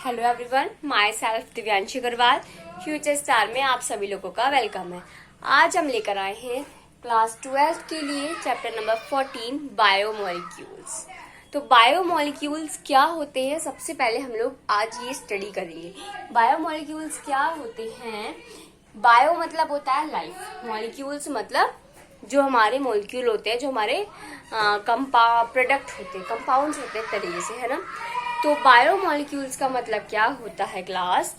Hello everyone, myself Divyanshi Agrawal. Future star में आप सभी लोगों का वेलकम है। आज हम लेकर आए हैं क्लास 12 के लिए चैप्टर नंबर 14 बायोमोलिक्यूल्स। तो बायोमोलिक्यूल्स क्या होते हैं, सबसे पहले हम लोग आज ये स्टडी करेंगे। बायोमोलिक्यूल्स क्या होते हैं? बायो मतलब होता है लाइफ, मॉलिक्यूल्स मतलब जो हमारे मॉलिक्यूल होते हैं, जो हमारे प्रोडक्ट होते हैं, कंपाउंड्स होते हैं तरीके से, है ना। तो बायोमोलिक्यूल्स का मतलब क्या होता है क्लास?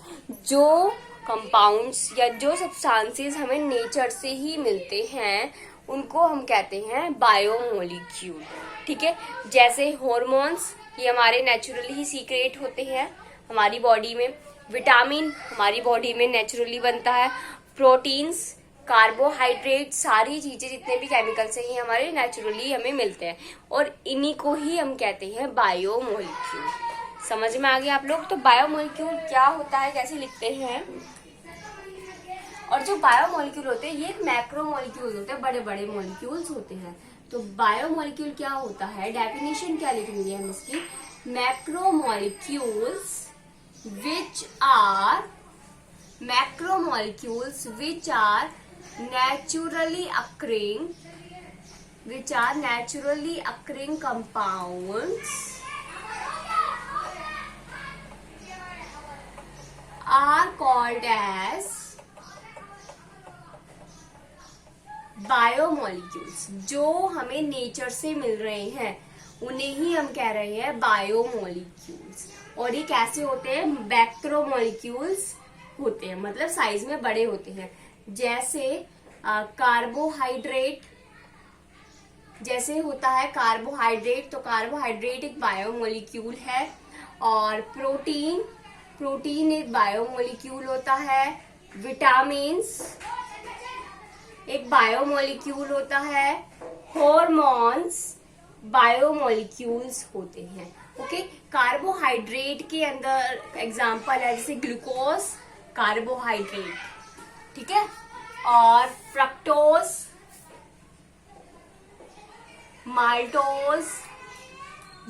जो कंपाउंड्स या जो सब्सटेंसेस हमें नेचर से ही मिलते हैं उनको हम कहते हैं बायोमोलिक्यूल। ठीक है, जैसे हॉर्मोन्स, ये हमारे नेचुरली ही सीक्रेट होते हैं हमारी बॉडी में। विटामिन हमारी बॉडी में नेचुरली बनता है। प्रोटीन्स, कार्बोहाइड्रेट, सारी चीजें जितने भी केमिकल्स हैं ये हमारे नेचुरली हमें मिलते हैं और इन्हीं को ही हम कहते हैं बायोमोलिक्यूल। समझ में आ गया आप लोग? तो बायोमोलिक्यूल क्या होता है, कैसे लिखते हैं? और जो बायोमोलिक्यूल होते हैं ये मैक्रोमोलिक्यूल होते हैं, बड़े बड़े मोलिक्यूल्स होते हैं। तो बायोमोलिक्यूल क्या होता है, डेफिनेशन क्या लिखेंगे हम इसकी? Macromolecules which are naturally occurring compounds are called as biomolecules. जो हमें नेचर से मिल रहे हैं उन्हें ही हम कह रहे हैं बायोमोलिक्यूल्स। और ये कैसे होते हैं? मैक्रोमोलिक्यूल्स होते हैं, मतलब साइज में बड़े होते हैं। जैसे कार्बोहाइड्रेट, जैसे होता है कार्बोहाइड्रेट, तो कार्बोहाइड्रेट एक बायोमोलिक्यूल है। और प्रोटीन एक बायोमोलिक्यूल होता है। विटामिन्स एक बायोमोलिक्यूल होता है। हॉर्मोन्स बायोमोलिक्यूल्स होते हैं। ओके, कार्बोहाइड्रेट के अंदर एग्जांपल है जैसे ग्लूकोज, कार्बोहाइड्रेट, ठीक है। और फ्रक्टोज, माल्टोज,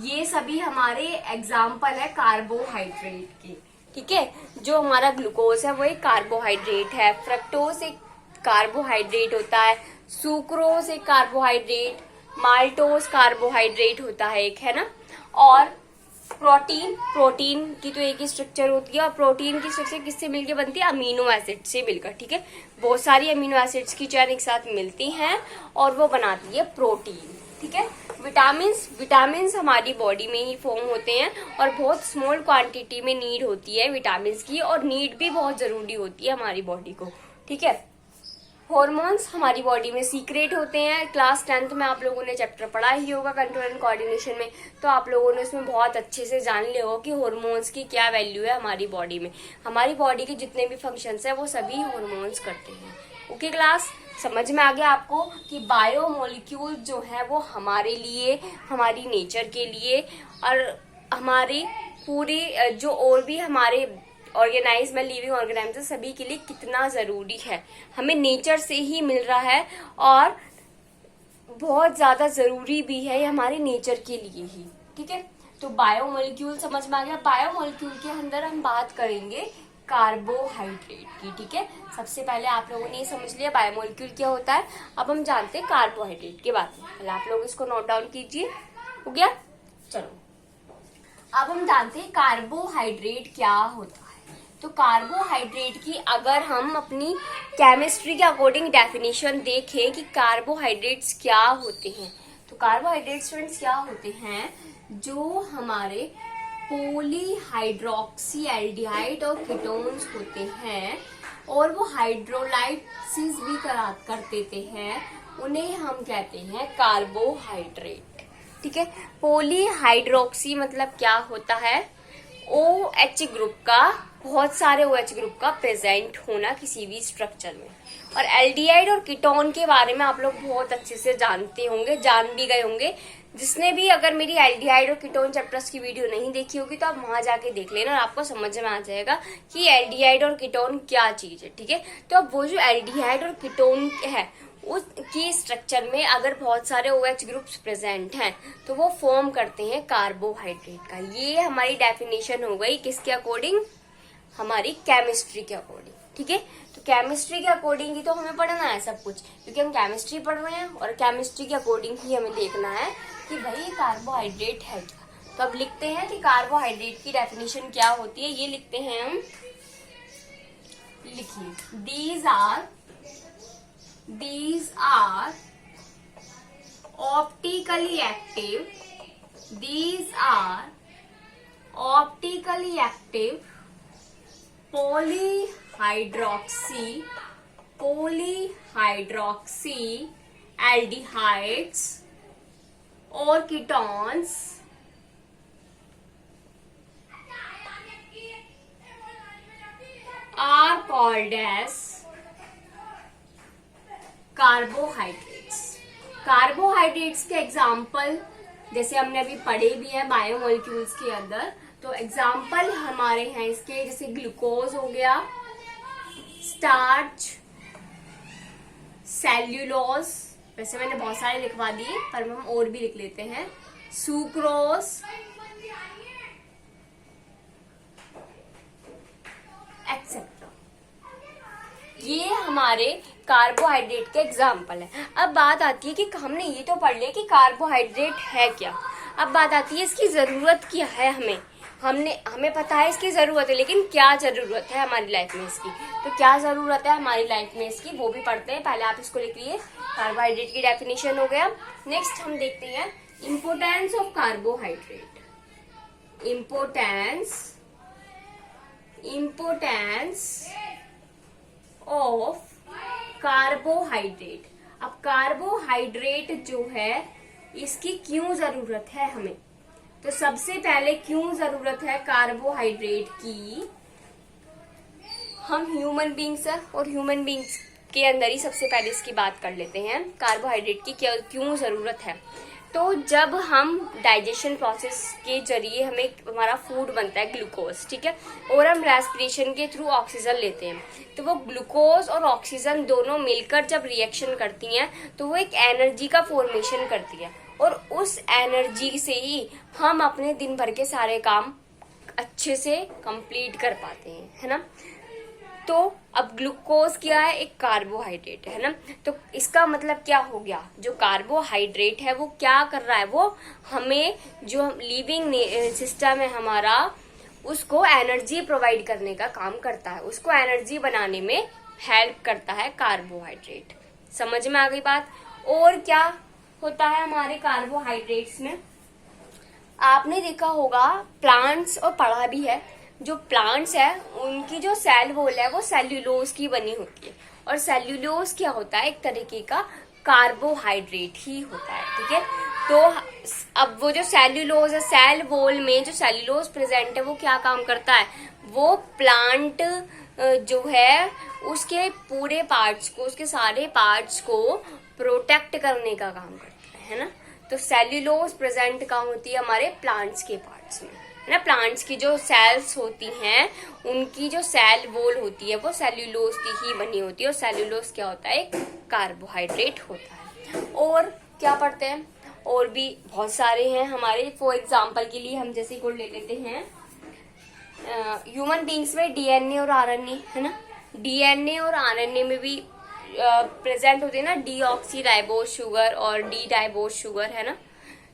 ये सभी हमारे एग्जाम्पल है कार्बोहाइड्रेट के। ठीक है, जो हमारा ग्लूकोज है वो एक कार्बोहाइड्रेट है। फ्रक्टोज एक कार्बोहाइड्रेट होता है। सुक्रोज एक कार्बोहाइड्रेट, माल्टोज कार्बोहाइड्रेट होता है एक, है ना। और प्रोटीन की तो एक ही स्ट्रक्चर होती है, और प्रोटीन की स्ट्रक्चर किससे मिलकर बनती है? अमीनो एसिड से मिलकर। ठीक है, बहुत सारी अमीनो एसिड्स की चेन एक साथ मिलती हैं और वो बनाती है प्रोटीन। ठीक है, विटामिन्स हमारी बॉडी में ही फॉर्म होते हैं और बहुत स्मॉल क्वांटिटी में नीड होती है विटामिन्स की, और नीड भी बहुत जरूरी होती है हमारी बॉडी को। ठीक है, हॉर्मोन्स हमारी बॉडी में सीक्रेट होते हैं। क्लास 10th में आप लोगों ने चैप्टर पढ़ा ही होगा कंट्रोल एंड कोऑर्डिनेशन में, तो आप लोगों ने उसमें बहुत अच्छे से जान लिया होगा कि हॉर्मोन्स की क्या वैल्यू है हमारी बॉडी में। हमारी बॉडी के जितने भी फंक्शंस है वो सभी हॉर्मोन्स करते हैं। ओके क्लास, समझ में आ गया आपको कि बायोमोलिक्यूल जो है वो हमारे लिए, हमारी नेचर के लिए और हमारी पूरी जो और भी हमारे ऑर्गेनाइज में लिविंग ऑर्गेनाइज सभी के लिए कितना जरूरी है। हमें नेचर से ही मिल रहा है और बहुत ज्यादा जरूरी भी है, ये हमारे नेचर के लिए ही। ठीक है, तो बायोमोलिक्यूल समझ में आ गया। बायोमोलिक्यूल के अंदर हम बात करेंगे कार्बोहाइड्रेट की। ठीक है, सबसे पहले आप लोगों ने ये समझ लिया बायोमोलिक्यूल क्या होता है। अब हम जानते हैं कार्बोहाइड्रेट के बारे में। पहले आप लोग इसको नोट डाउन कीजिए। हो गया? चलो, अब हम जानते हैं कार्बोहाइड्रेट क्या होता है। तो कार्बोहाइड्रेट की अगर हम अपनी केमिस्ट्री के अकॉर्डिंग डेफिनेशन देखें कि कार्बोहाइड्रेट्स क्या होते हैं, तो कार्बोहाइड्रेट स्टूडेंट्स क्या होते हैं? जो हमारे पॉलीहाइड्रोक्सी एल्डिहाइड और कीटोन्स होते हैं और वो हाइड्रोलाइसिस भी कर देते हैं, उन्हें हम कहते हैं कार्बोहाइड्रेट। ठीक है, पॉलीहाइड्रोक्सी मतलब क्या होता है? OH ग्रुप का, बहुत सारे OH ग्रुप का प्रेजेंट होना किसी भी स्ट्रक्चर में। और एल्डिहाइड और कीटोन के बारे में आप लोग बहुत अच्छे से जानते होंगे, जान भी गए होंगे। जिसने भी अगर मेरी एल्डिहाइड और कीटोन चैप्टर्स की वीडियो नहीं देखी होगी तो आप वहां जाके देख लेना और आपको समझ में आ जाएगा कि एल्डिहाइड और कीटोन क्या चीज है। ठीक है, तो अब वो जो एल्डिहाइड और कीटोन है उसकी स्ट्रक्चर में अगर बहुत सारे OH ग्रुप्स प्रेजेंट हैं तो वो फॉर्म करते हैं कार्बोहाइड्रेट का। ये हमारी डेफिनेशन हो गई किसके अकॉर्डिंग, हमारी केमिस्ट्री के अकॉर्डिंग। ठीक है, तो केमिस्ट्री के अकॉर्डिंग ही तो हमें पढ़ना है सब कुछ, क्योंकि हम केमिस्ट्री पढ़ रहे हैं और केमिस्ट्री के अकॉर्डिंग ही हमें देखना है कि भाई कार्बोहाइड्रेट है क्या। तो अब लिखते हैं कि कार्बोहाइड्रेट की डेफिनेशन क्या होती है, ये लिखते हैं हम। लिखिए, these are optically active polyhydroxy aldehydes or ketones are called as carbohydrates. Carbohydrates के एग्जाम्पल जैसे हमने अभी पढ़े भी है बायोमोलिक्यूल्स के अंदर, तो एग्जाम्पल हमारे हैं इसके, जैसे ग्लूकोज हो गया, स्टार्च, सेल्यूलोज, वैसे मैंने बहुत सारे लिखवा दिए पर हम और भी लिख लेते हैं, सुक्रोज, एक्सेट्रा। ये हमारे कार्बोहाइड्रेट के एग्जाम्पल है। अब बात आती है कि हमने ये तो पढ़ लिया कि कार्बोहाइड्रेट है क्या, अब बात आती है इसकी जरूरत क्या है हमें पता है इसकी जरूरत है, लेकिन क्या जरूरत है हमारी लाइफ में इसकी, तो क्या जरूरत है हमारी लाइफ में इसकी वो भी पढ़ते हैं। पहले आप इसको लिख लिए, कार्बोहाइड्रेट की डेफिनेशन हो गया। नेक्स्ट हम देखते हैं importance of carbohydrate. Importance of carbohydrate. अब कार्बोहाइड्रेट जो है इसकी क्यों जरूरत है हमें, तो सबसे पहले क्यों जरूरत है कार्बोहाइड्रेट की, हम ह्यूमन बींग्स है और ह्यूमन बींग्स के अंदर ही सबसे पहले इसकी बात कर लेते हैं कार्बोहाइड्रेट की क्यों जरूरत है। तो जब हम डाइजेशन प्रोसेस के जरिए हमारा फूड बनता है ग्लूकोज, ठीक है, और हम रेस्पिरेशन के थ्रू ऑक्सीजन लेते हैं, तो वो ग्लूकोज और ऑक्सीजन दोनों मिलकर जब रिएक्शन करती हैं तो वो एक एनर्जी का फॉर्मेशन करती है, और उस एनर्जी से ही हम अपने दिन भर के सारे काम अच्छे से कंप्लीट कर पाते हैं, है ना। तो अब ग्लूकोज क्या है, एक कार्बोहाइड्रेट है ना, तो इसका मतलब क्या हो गया, जो कार्बोहाइड्रेट है वो क्या कर रहा है, वो हमें जो लिविंग सिस्टम है हमारा उसको एनर्जी प्रोवाइड करने का काम करता है, उसको एनर्जी बनाने में हेल्प करता है कार्बोहाइड्रेट। समझ में आ गई बात। और क्या होता है हमारे कार्बोहाइड्रेट्स में, आपने देखा होगा प्लांट्स और पढ़ा भी है, जो प्लांट्स है उनकी जो सेल वॉल है वो सेल्यूलोज की बनी होती है, और सेल्यूलोज क्या होता है, एक तरीके का कार्बोहाइड्रेट ही होता है, ठीक है। तो अब वो जो सेल्यूलोज है, सेल वॉल में जो सेल्यूलोज प्रेजेंट है वो क्या काम करता है, वो प्लांट जो है उसके पूरे पार्ट्स को, उसके सारे पार्ट्स को प्रोटेक्ट करने का काम करता है ना। तो सेल्यूलोज प्रेजेंट कहाँ होती है, हमारे प्लांट्स के पार्ट्स में, है ना। प्लांट्स की जो सेल्स होती हैं उनकी जो सेल वॉल होती है वो सेल्यूलोज की ही बनी होती है, और सेल्यूलोज क्या होता है, एक कार्बोहाइड्रेट होता है। और क्या पढ़ते हैं, और भी बहुत सारे हैं हमारे, फॉर एग्जांपल के लिए हम जैसे को ले लेते हैं ह्यूमन बींग्स में डीएनए और आरएनए, है ना। डीएनए और आरएनए में भी प्रेजेंट होते हैं ना डीऑक्सी राइबोज शुगर और डी डाइबोज शुगर, है ना।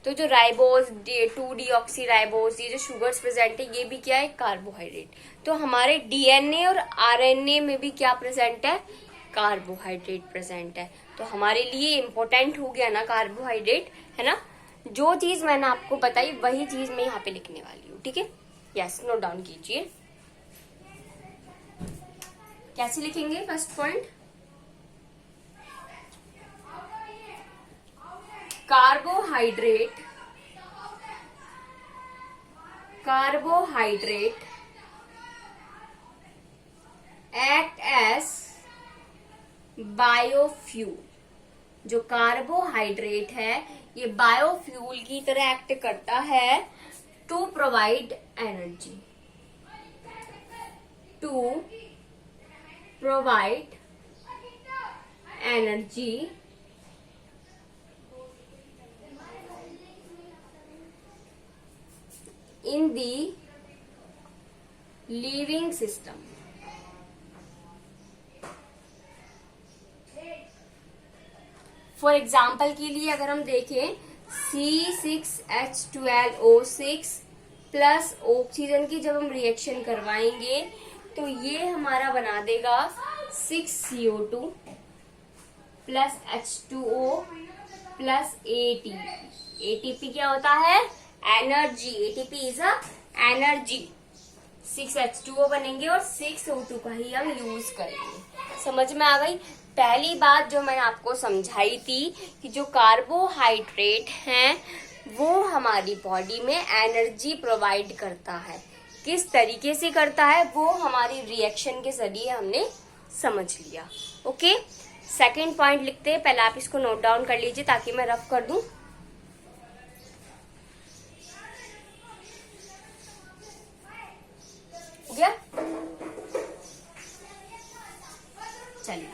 तो जो राइबोज 2-डीऑक्सी राइबोज, ये जो शुगर्स प्रेजेंट है ये भी क्या है, कार्बोहाइड्रेट। तो हमारे डीएनए और आरएनए में भी क्या प्रेजेंट है, कार्बोहाइड्रेट प्रेजेंट है। तो हमारे लिए इम्पोर्टेंट हो गया ना कार्बोहाइड्रेट, है ना। जो चीज मैंने आपको बताई वही चीज मैं यहाँ पे लिखने वाली हूँ, ठीक है। यस, नोट डाउन कीजिए। कैसे लिखेंगे, first point, carbohydrate act as biofuel. जो कार्बोहाइड्रेट है ये बायोफ्यूल की तरह एक्ट करता है to provide energy, in the living system. For example के लिए अगर हम देखें C6H12O6 प्लस ऑक्सीजन की जब हम रिएक्शन करवाएंगे तो ये हमारा बना देगा 6CO2 plus H2O plus ATP. ATP क्या होता है? Energy. ATP is a energy. 6H2O बनेंगे और 6O2 का ही हम यूज करेंगे. समझ में आ गई? पहली बात जो मैंने आपको समझाई थी कि जो कार्बोहाइड्रेट हैं वो हमारी बॉडी में एनर्जी प्रोवाइड करता है. किस तरीके से करता है वो हमारी रिएक्शन के जरिए हमने समझ लिया. ओके, सेकंड पॉइंट लिखते हैं. पहले आप इसको नोट डाउन कर लीजिए ताकि मैं रफ कर दूं. हो गया? चलिए,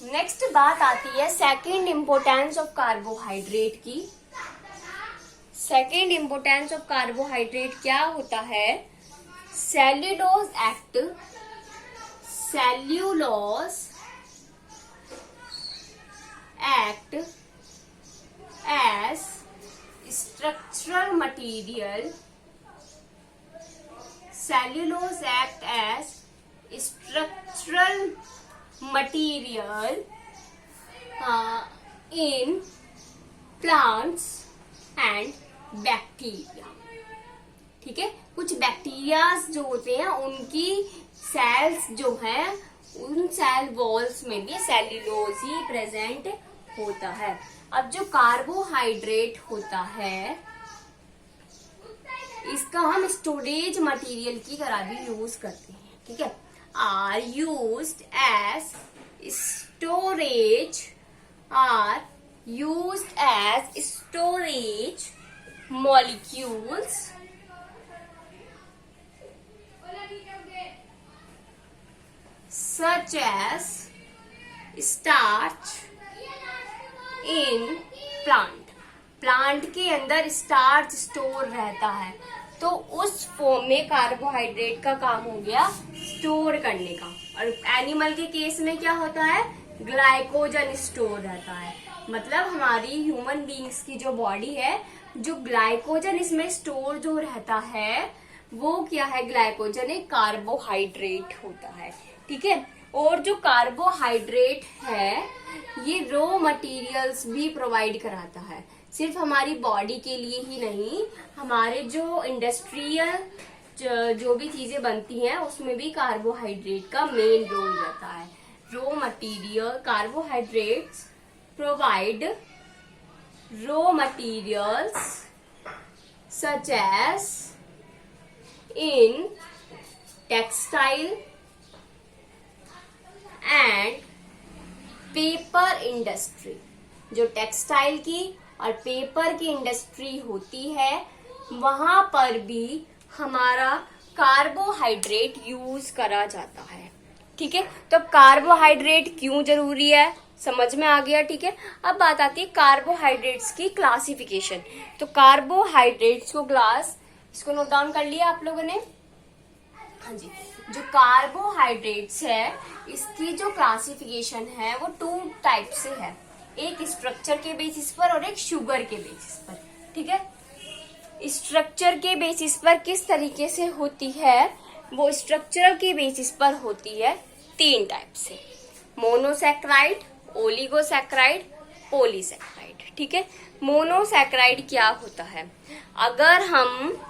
नेक्स्ट बात आती है सेकंड इम्पोर्टेंस ऑफ कार्बोहाइड्रेट की. सेकंड इम्पोर्टेंस ऑफ कार्बोहाइड्रेट क्या होता है? Cellulose act as structural material. Cellulose act as structural material in plants and bacteria. ठीक है, कुछ बैक्टीरियाज जो होते हैं उनकी सेल्स जो हैं उन सेल वॉल्स में भी सेल्यूलोज ही प्रेजेंट होता है. अब जो कार्बोहाइड्रेट होता है इसका हम स्टोरेज मटेरियल की तरह भी यूज करते हैं. ठीक है, are used as storage molecules such as starch in plant. Plant के अंदर स्टार्च स्टोर रहता है तो उस फॉर्म में कार्बोहाइड्रेट का काम हो गया स्टोर करने का. और एनिमल के केस में क्या होता है? ग्लाइकोजन स्टोर रहता है. मतलब हमारी ह्यूमन बीइंग्स की जो बॉडी है, जो ग्लाइकोजन इसमें स्टोर जो रहता है वो क्या है? ग्लाइकोजन एक कार्बोहाइड्रेट होता है. ठीक है, और जो कार्बोहाइड्रेट है ये रॉ मटेरियल्स भी प्रोवाइड कराता है. सिर्फ हमारी बॉडी के लिए ही नहीं, हमारे जो इंडस्ट्रियल जो भी चीजें बनती हैं उसमें भी कार्बोहाइड्रेट का मेन रोल रहता है. Raw material carbohydrates provide raw materials such as in textile and paper industry. जो टेक्सटाइल की और पेपर की इंडस्ट्री होती है वहां पर भी हमारा कार्बोहाइड्रेट यूज करा जाता है. ठीक है, तो कार्बोहाइड्रेट क्यों जरूरी है समझ में आ गया. ठीक है, अब बात आती है कार्बोहाइड्रेट्स की क्लासिफिकेशन. तो कार्बोहाइड्रेट्स को इसको नोट डाउन कर लिया आप लोगों ने? हाँ जी. जो कार्बोहाइड्रेट्स है इसकी जो क्लासिफिकेशन है वो 2 टाइप से है. एक स्ट्रक्चर के बेसिस पर और एक शुगर के बेसिस पर. ठीक है, स्ट्रक्चर के बेसिस पर किस तरीके से होती है? वो स्ट्रक्चरल के बेसिस पर होती है 3 टाइप से: मोनोसैक्राइड, ओलिगोसैक्राइड, पॉलीसैक्राइड. ठीक है, मोनोसैक्राइड क्या होता है? अगर हम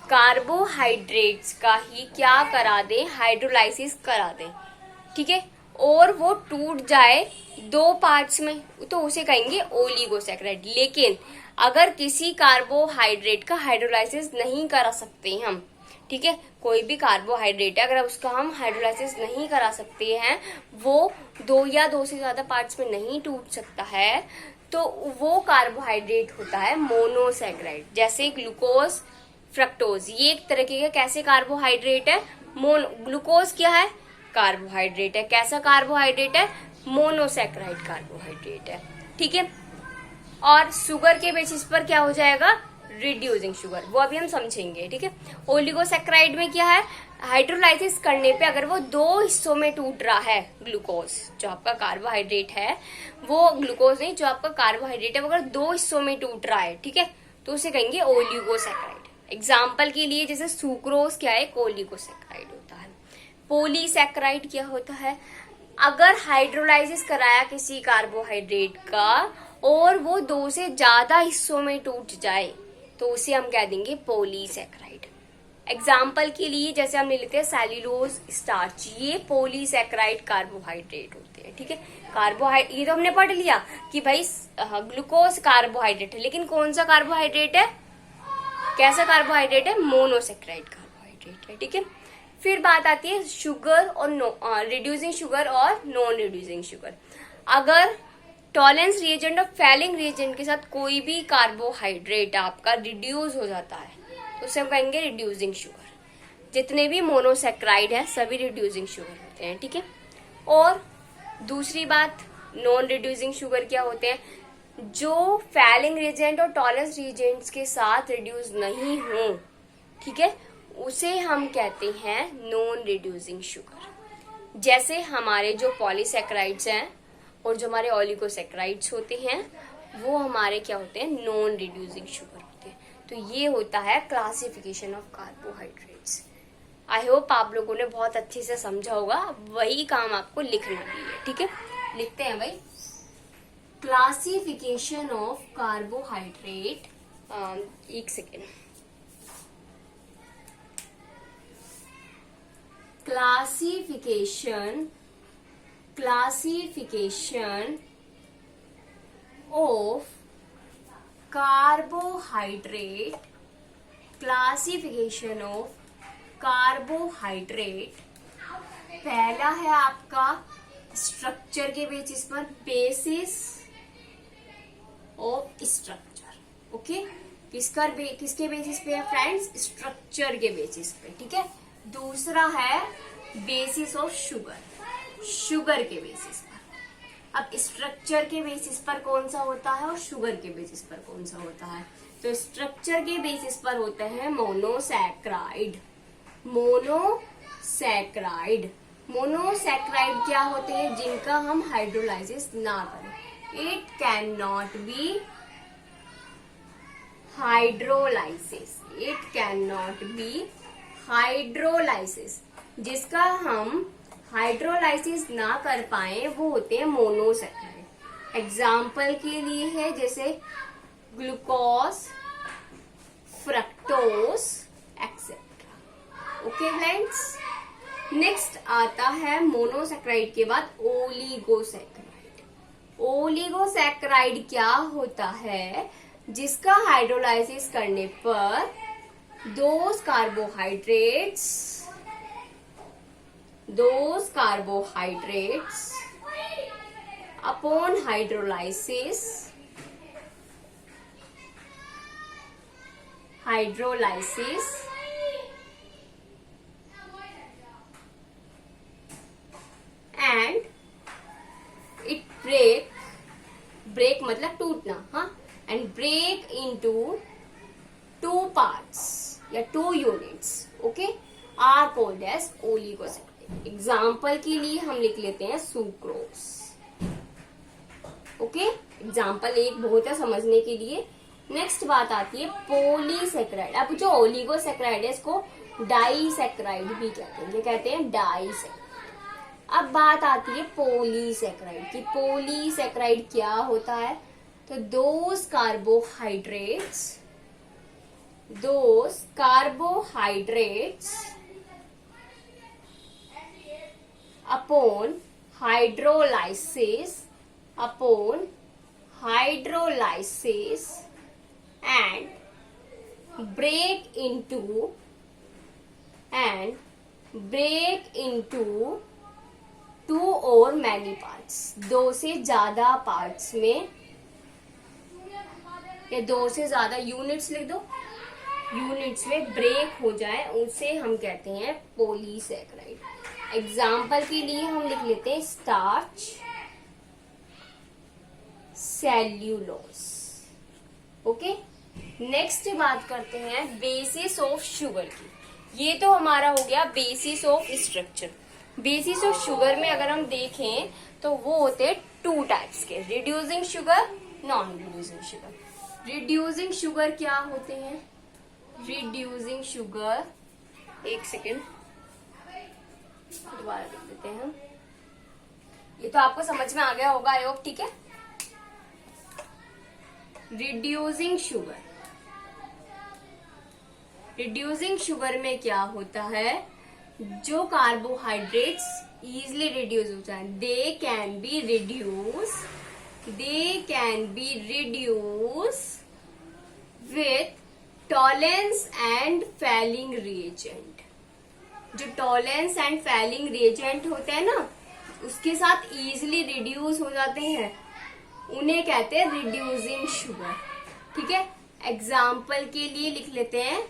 कार्बोहाइड्रेट्स का ही क्या करा दें? हाइड्रोलाइसिस करा दें. ठीक है, और वो टूट जाए 2 पार्ट्स में तो उसे कहेंगे ओलिगोसैक्राइड. लेकिन अगर किसी कार्बोहाइड्रेट का हाइड्रोलाइसिस नहीं करा सकते हम, ठीक है, कोई भी कार्बोहाइड्रेट है अगर उसका हम हाइड्रोलाइसिस नहीं करा सकते हैं, वो 2 या 2 से ज्यादा पार्ट्स में नहीं टूट सकता है, तो वो कार्बोहाइड्रेट होता है मोनोसैक्राइड. जैसे ग्लूकोज, फ्रक्टोज, ये एक तरह के कैसे कार्बोहाइड्रेट है? ग्लूकोज क्या है? कार्बोहाइड्रेट है. कैसा कार्बोहाइड्रेट है? मोनोसैक्राइड कार्बोहाइड्रेट है. ठीक है, और शुगर के बेसिस पर क्या हो जाएगा? रिड्यूसिंग शुगर, वो अभी हम समझेंगे, ठीक है। ओलिगोसैकेराइड में क्या है, हाइड्रोलाइसिस करने पे अगर वो दो हिस्सों में टूट रहा है, ग्लूकोज जो आपका कार्बोहाइड्रेट है, वो ग्लूकोज नहीं, जो आपका कार्बोहाइड्रेट है वो अगर दो हिस्सों में टूट रहा है, ठीक है, तो उसे कहेंगे ओलिगोसैकेराइड। एग्जाम्पल के लिए जैसे सुक्रोज क्या है, एक ओलिगोसैकेराइड होता है। पॉलीसैकेराइड क्या होता है, अगर हाइड्रोलाइसिस कराया किसी कार्बोहाइड्रेट का और वो दो से ज्यादा हिस्सों में टूट जाए तो उसे हम कह देंगे पॉलीसैकेराइड। एग्जाम्पल के लिए जैसे हम ले लेते हैं सेल्यूलोज स्टार्च, ये पॉलीसैकेराइड कार्बोहाइड्रेट होते हैं, ठीक है। कार्बोहाइड्रेट ये तो हमने पढ़ लिया कि भाई ग्लूकोज कार्बोहाइड्रेट है, लेकिन कौन सा कार्बोहाइड्रेट है, कैसा कार्बोहाइड्रेट है, मोनोसैकेराइड कार्बोहाइड्रेट है, ठीक है। फिर बात आती है शुगर और रिड्यूसिंग शुगर और नॉन रिड्यूसिंग शुगर। अगर टॉलरेंस रिएजेंट और फैलिंग रिएजेंट के साथ कोई भी कार्बोहाइड्रेट आपका रिड्यूस हो जाता है तो उसे हम कहेंगे रिड्यूसिंग शुगर। जितने भी मोनोसैकेराइड है सभी रिड्यूसिंग शुगर होते हैं, ठीक है। और दूसरी बात, नॉन रिड्यूसिंग शुगर क्या होते हैं, जो फैलिंग रिएजेंट और टॉलरेंस रिएजेंट्स के साथ रिड्यूस नहीं हो, ठीक है, उसे हम कहते हैं नॉन रिड्यूसिंग शुगर। जैसे हमारे जो पॉलीसैकेराइड्स हैं और जो हमारे ओलिगोसैकेराइड्स होते हैं वो हमारे क्या होते हैं, नॉन रिड्यूसिंग शुगर होते हैं। तो ये होता है classification of carbohydrates. I hope आप लोगों ने बहुत अच्छे से समझा होगा, वही काम आपको लिखना भी है, ठीक है। लिखते हैं भाई, क्लासिफिकेशन ऑफ कार्बोहाइड्रेट, एक second, classification of carbohydrate, classification of carbohydrate। पहला है आपका स्ट्रक्चर के बेसिस पर, बेसिस ऑफ स्ट्रक्चर, ओके। किसके बेसिस पे है फ्रेंड्स, स्ट्रक्चर के बेसिस पे, ठीक है। दूसरा है बेसिस ऑफ शुगर, शुगर के बेसिस पर। अब स्ट्रक्चर के बेसिस पर कौन सा होता है और शुगर के बेसिस पर कौन सा होता है, तो स्ट्रक्चर के बेसिस पर होते हैं मोनोसैकेराइड। मोनोसैकेराइड क्या होते हैं, जिनका हम हाइड्रोलाइसिस ना करें। It can not B hydrolysis, जिसका हम हाइड्रोलाइसिस ना कर पाए वो होते हैं मोनोसैकेराइड। एग्जाम्पल के लिए है जैसे glucose, fructose etcetera, okay friends. Next आता है मोनोसैकेराइड के बाद ओलिगोसैकेराइड। ओलिगोसैकेराइड क्या होता है, जिसका हाइड्रोलाइसिस करने पर those carbohydrates upon hydrolysis and it break मतलब टूटना, हाँ, and break into two parts या two units, okay, are called as oligosaccharide. Example के लिए हम लिख लेते हैं सुक्रोज, ओके। एग्जाम्पल एक बहुत है समझने के लिए। नेक्स्ट बात आती है पॉलीसैकेराइड। अब जो ओलिगोसैकेराइड है इसको डाइसैकेराइड भी कहते हैं, ये कहते हैं डाइसैकेराइड। अब बात आती है पॉलीसैकेराइड की। पॉलीसैकेराइड क्या होता है, तो those carbohydrates upon hydrolysis and break into two or many parts, दो से ज्यादा पार्ट्स में या दो से ज्यादा यूनिट्स लिख दो, यूनिट्स में ब्रेक हो जाए उसे हम कहते हैं पॉलीसैकेराइड। एग्जाम्पल के लिए हम लिख लेते हैं स्टार्च, सेल्यूलोज, ओके। नेक्स्ट बात करते हैं बेसिस ऑफ शुगर की। ये तो हमारा हो गया basis of structure. Basis of sugar में अगर हम देखें तो वो होते हैं 2 टाइप्स के, reducing sugar, non reducing sugar. Reducing sugar क्या होते हैं? रिड्यूसिंग शुगर, एक सेकेंड दोबारा लिख देते हैं हम। ये तो आपको समझ में आ गया होगा आई होप, ठीक है। रिड्यूसिंग शुगर, रिड्यूसिंग शुगर में क्या होता है, जो कार्बोहाइड्रेट्स इजिली रिड्यूस होता है, they can be reduce with Tollens and falling reagent. जो टॉलेंस एंड फैलिंग रिएजेंट होते हैं ना, उसके साथ इजिली रिड्यूस हो जाते हैं, उन्हें कहते हैं रिड्यूसिंग शुगर, ठीक है। एग्जाम्पल के लिए लिख लेते हैं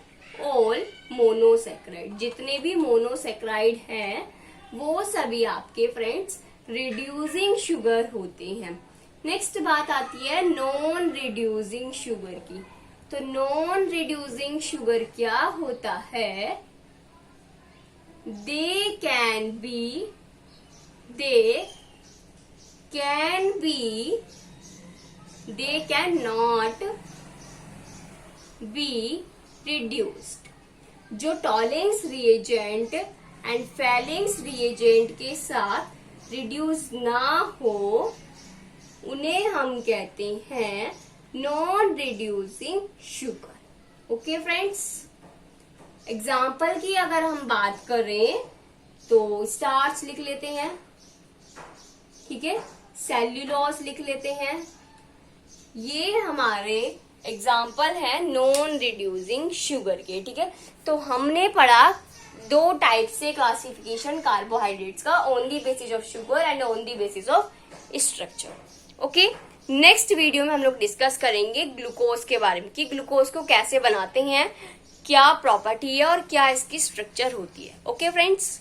ऑल मोनोसेक्राइड। जितने भी मोनोसेक्राइड हैं वो सभी आपके फ्रेंड्स रिड्यूसिंग शुगर होते हैं। नेक्स्ट बात आती है नॉन रिड्यूसिंग शुगर की। तो नॉन रिड्यूसिंग शुगर क्या होता है, they can not be reduced. जो Tollens reagent and Fehling's reagent के साथ रिड्यूस ना हो, उन्हें हम कहते हैं non reducing sugar. Okay friends, example की अगर हम बात करें तो स्टार्च लिख लेते हैं, ठीक है, सेल्यूलोज लिख लेते हैं। ये हमारे एग्जाम्पल है नॉन रिड्यूसिंग शुगर के, ठीक है। तो हमने पढ़ा 2 टाइप से क्लासिफिकेशन कार्बोहाइड्रेट्स का, on the basis of sugar and on the basis of structure. Okay, next video में हम लोग डिस्कस करेंगे ग्लूकोज के बारे में कि ग्लूकोज को कैसे बनाते हैं, क्या प्रॉपर्टी है और क्या इसकी स्ट्रक्चर होती है। ओके फ्रेंड्स,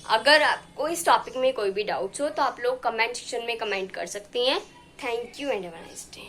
अगर आपको इस टॉपिक में कोई भी डाउट्स हो तो आप लोग कमेंट सेक्शन में कमेंट कर सकती हैं। Thank you and have a nice day.